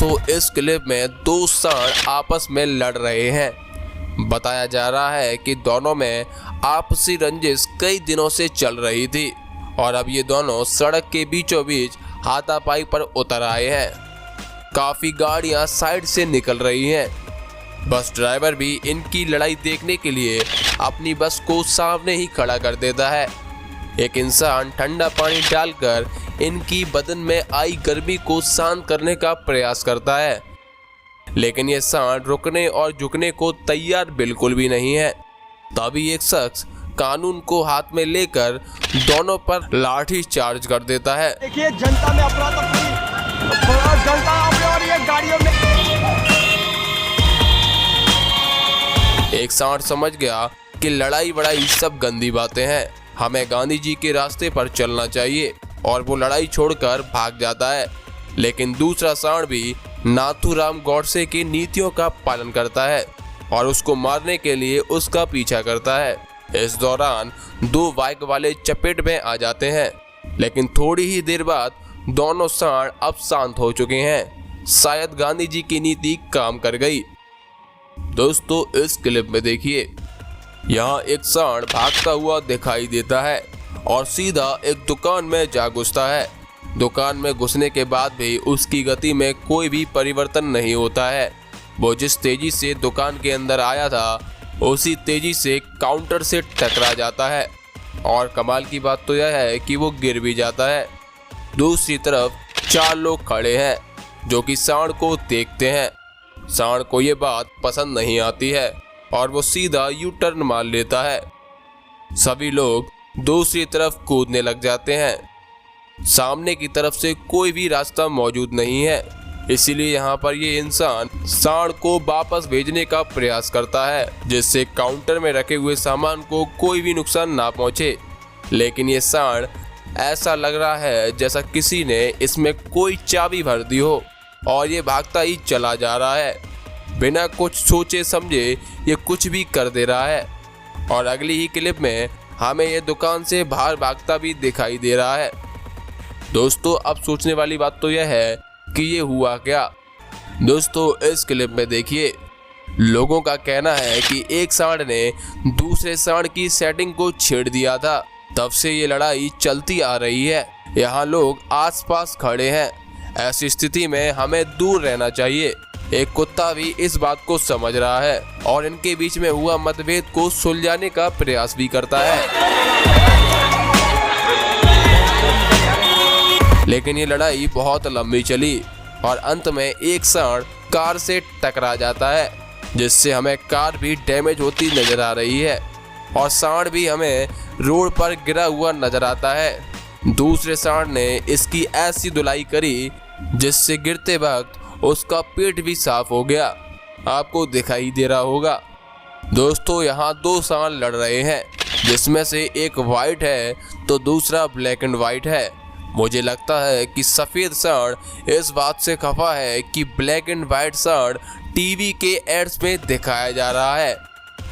दोस्तों इस क्लिप में दो सांड आपस में लड़ रहे हैं। बताया जा रहा है कि दोनों में आपसी रंजिश कई दिनों से चल रही थी और अब ये दोनों सड़क के बीचों बीच हाथापाई पर उतर आए हैं। काफी गाड़ियां साइड से निकल रही हैं। बस ड्राइवर भी इनकी लड़ाई देखने के लिए अपनी बस को सामने ही खड़ा कर देता है। एक इंसान ठंडा पानी डालकर इनकी बदन में आई गर्मी को शांत करने का प्रयास करता है, लेकिन ये सांड रुकने और झुकने को तैयार बिल्कुल भी नहीं है। तभी एक शख्स कानून को हाथ में लेकर दोनों पर लाठी चार्ज कर देता है। देखिए जनता में जनता और ये गाड़ियों में एक सांड समझ गया कि लड़ाई वड़ाई सब गंदी बातें हैं, हमें गांधी जी के रास्ते पर चलना चाहिए और वो लड़ाई छोड़कर भाग जाता है। लेकिन दूसरा सांड भी नाथूराम गौडसे की नीतियों का पालन करता है और उसको मारने के लिए उसका पीछा करता है। इस दौरान दो बाइक वाले चपेट में आ जाते हैं, लेकिन थोड़ी ही देर बाद दोनों सांड अब शांत हो चुके हैं। शायद गांधी जी की नीति काम कर गई। दोस्तों इस क्लिप में देखिए, यहाँ एक सांड भागता हुआ दिखाई देता है और सीधा एक दुकान में जा घुसता है। दुकान में घुसने के बाद भी उसकी गति में कोई भी परिवर्तन नहीं होता है। वो जिस तेजी से दुकान के अंदर आया था उसी तेजी से काउंटर से टकरा जाता है और कमाल की बात तो यह है कि वो गिर भी जाता है। दूसरी तरफ चार लोग खड़े हैं जो कि सांड को देखते हैं। सांड को ये बात पसंद नहीं आती है और वो सीधा यू टर्न मार लेता है। सभी लोग दूसरी तरफ कूदने लग जाते हैं। सामने की तरफ से कोई भी रास्ता मौजूद नहीं है, इसीलिए यहाँ पर ये इंसान सांड को वापस भेजने का प्रयास करता है, जिससे काउंटर में रखे हुए सामान को कोई भी नुकसान ना पहुँचे। लेकिन ये सांड ऐसा लग रहा है जैसा किसी ने इसमें कोई चाबी भर दी हो और ये भागता ही चला जा रहा है। बिना कुछ सोचे समझे ये कुछ भी कर दे रहा है और अगली ही क्लिप में हमें ये दुकान से बाहर भागता भी दिखाई दे रहा है। दोस्तों अब सोचने वाली बात तो यह है कि ये हुआ क्या। दोस्तों इस क्लिप में देखिए, लोगों का कहना है कि एक सांड ने दूसरे सांड की सेटिंग को छेड़ दिया था, तब से ये लड़ाई चलती आ रही है। यहाँ लोग आसपास खड़े हैं। ऐसी स्थिति में हमें दूर रहना चाहिए। एक कुत्ता भी इस बात को समझ रहा है और इनके बीच में हुआ मतभेद को सुलझाने का प्रयास भी करता है, लेकिन ये लड़ाई बहुत लंबी चली और अंत में एक सांड कार से टकरा जाता है, जिससे हमें कार भी डैमेज होती नजर आ रही है और सांड भी हमें रोड पर गिरा हुआ नजर आता है। दूसरे सांड ने इसकी ऐसी धुलाई करी जिससे गिरते वक्त उसका पेट भी साफ हो गया। आपको दिखाई दे रहा होगा। दोस्तों यहाँ दो सांड लड़ रहे हैं, जिसमें से एक वाइट है तो दूसरा ब्लैक एंड वाइट है। मुझे लगता है कि सफ़ेद सांड इस बात से खफा है कि ब्लैक एंड वाइट सांड टीवी के एड्स में दिखाया जा रहा है,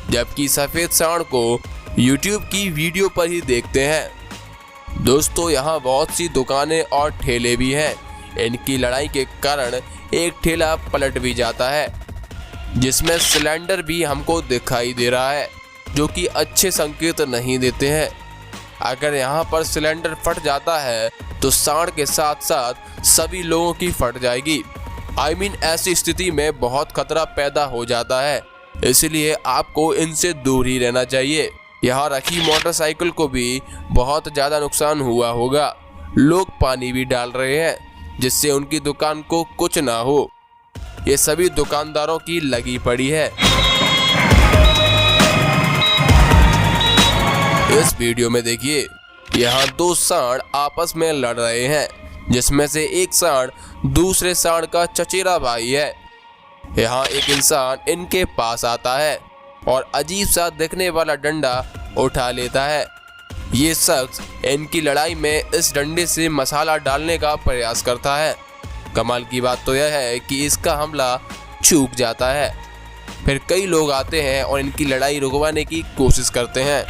जबकि सफ़ेद सांड को यूट्यूब की वीडियो पर ही देखते हैं। दोस्तों यहाँ बहुत सी दुकानें और ठेले भी हैं। इनकी लड़ाई के कारण एक ठेला पलट भी जाता है, जिसमें सिलेंडर भी हमको दिखाई दे रहा है, जो कि अच्छे संकेत नहीं देते हैं। अगर यहाँ पर सिलेंडर फट जाता है तो सांड के साथ साथ सभी लोगों की फट जाएगी। ऐसी स्थिति में बहुत खतरा पैदा हो जाता है, इसलिए आपको इनसे दूर ही रहना चाहिए। यहाँ रखी मोटरसाइकिल को भी बहुत ज़्यादा नुकसान हुआ होगा। लोग पानी भी डाल रहे हैं जिससे उनकी दुकान को कुछ ना हो। ये सभी दुकानदारों की लगी पड़ी है। इस वीडियो में देखिए, यहाँ दो सांड आपस में लड़ रहे हैं, जिसमें से एक सांड दूसरे सांड का चचेरा भाई है। यहाँ एक इंसान इनके पास आता है और अजीब सा दिखने वाला डंडा उठा लेता है। ये शख्स इनकी लड़ाई में इस डंडे से मसाला डालने का प्रयास करता है। कमाल की बात तो यह है कि इसका हमला चूक जाता है। फिर कई लोग आते हैं और इनकी लड़ाई रुकवाने की कोशिश करते हैं।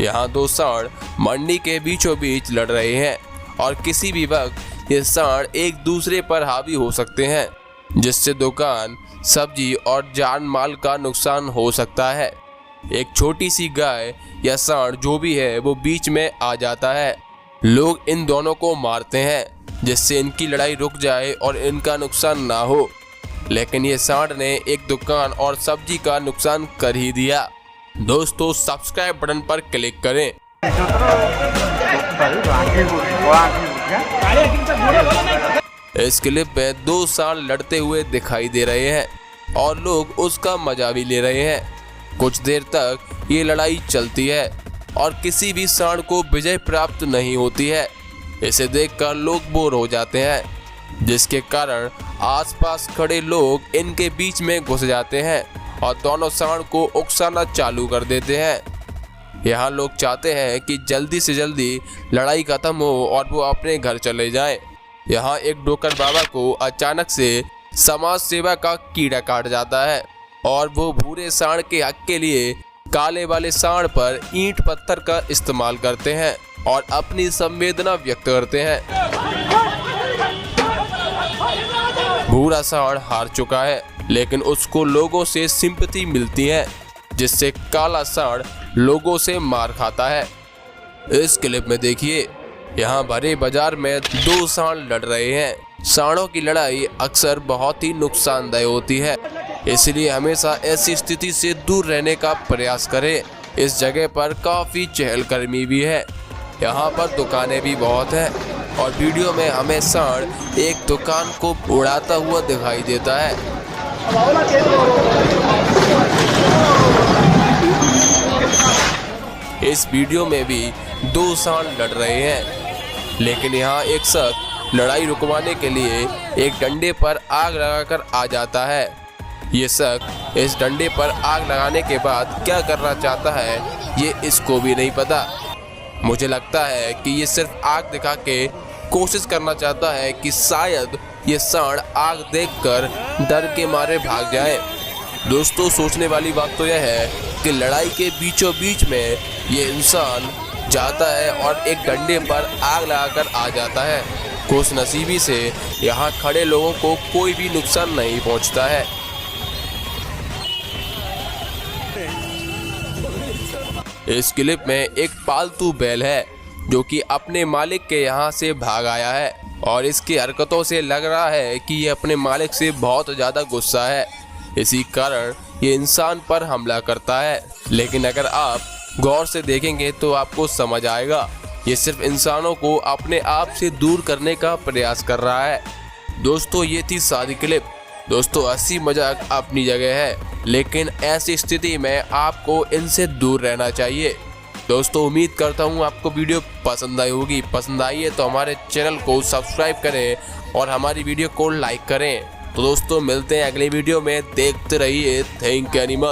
यहाँ दो सांड मंडी के बीचों बीच लड़ रहे हैं और किसी भी वक्त ये सांड एक दूसरे पर हावी हो सकते हैं, जिससे दुकान, सब्जी और जान माल का नुकसान हो सकता है। एक छोटी सी गाय या सांड जो भी है वो बीच में आ जाता है। लोग इन दोनों को मारते हैं जिससे इनकी लड़ाई रुक जाए और इनका नुकसान ना हो, लेकिन ये सांड ने एक दुकान और सब्जी का नुकसान कर ही दिया। दोस्तों सब्सक्राइब बटन पर क्लिक करें। इस क्लिप में दो सांड लड़ते हुए दिखाई दे रहे हैं और लोग उसका मजा भी ले रहे हैं। कुछ देर तक ये लड़ाई चलती है और किसी भी सांड को विजय प्राप्त नहीं होती है। इसे देखकर लोग बोर हो जाते हैं, जिसके कारण आसपास खड़े लोग इनके बीच में घुस जाते हैं और दोनों सांड को उकसाना चालू कर देते हैं। यहाँ लोग चाहते हैं कि जल्दी से जल्दी लड़ाई खत्म हो और वो अपने घर चले जाएं। यहाँ एक डोकर बाबा को अचानक से समाज सेवा का कीड़ा काट जाता है और वो भूरे सांड के हक के लिए काले वाले सांड पर ईंट पत्थर का इस्तेमाल करते हैं और अपनी संवेदना व्यक्त करते हैं। भूरा सांड हार चुका है, लेकिन उसको लोगों से सिंपैथी मिलती है, जिससे काला सांड लोगों से मार खाता है। इस क्लिप में देखिए, यहाँ भरे बाजार में दो सांड लड़ रहे हैं। सांडों की लड़ाई अक्सर बहुत ही नुकसानदायक होती है, इसलिए हमेशा ऐसी स्थिति से दूर रहने का प्रयास करें। इस जगह पर काफी चहलकदमी भी है, यहाँ पर दुकानें भी बहुत हैं और वीडियो में हमें सांड एक दुकान को उड़ाता हुआ दिखाई देता है। इस वीडियो में भी दो सांड लड़ रहे हैं, लेकिन यहाँ एक शख्स लड़ाई रुकवाने के लिए एक डंडे पर आग लगाकर आ जाता है। ये शख्स इस डंडे पर आग लगाने के बाद क्या करना चाहता है ये इसको भी नहीं पता। मुझे लगता है कि ये सिर्फ आग दिखा के कोशिश करना चाहता है कि शायद ये सांड आग देखकर डर के मारे भाग जाए। दोस्तों सोचने वाली बात तो यह है कि लड़ाई के बीचों बीच में ये इंसान जाता है और एक डंडे पर आग लगाकर आ जाता है। खुशनसीबी से यहाँ खड़े लोगों को कोई भी नुकसान नहीं पहुँचता है। इस क्लिप में एक पालतू बैल है जो कि अपने मालिक के यहाँ से भाग आया है और इसकी हरकतों से लग रहा है कि ये अपने मालिक से बहुत ज़्यादा गुस्सा है। इसी कारण ये इंसान पर हमला करता है, लेकिन अगर आप गौर से देखेंगे तो आपको समझ आएगा ये सिर्फ इंसानों को अपने आप से दूर करने का प्रयास कर रहा है। दोस्तों ये थी सारी क्लिप। दोस्तों हंसी मजाक अपनी जगह है, लेकिन ऐसी स्थिति में आपको इनसे दूर रहना चाहिए। दोस्तों उम्मीद करता हूँ आपको वीडियो पसंद आई होगी। पसंद आई है तो हमारे चैनल को सब्सक्राइब करें और हमारी वीडियो को लाइक करें। तो दोस्तों मिलते हैं अगले वीडियो में, देखते रहिए। Thank you very much.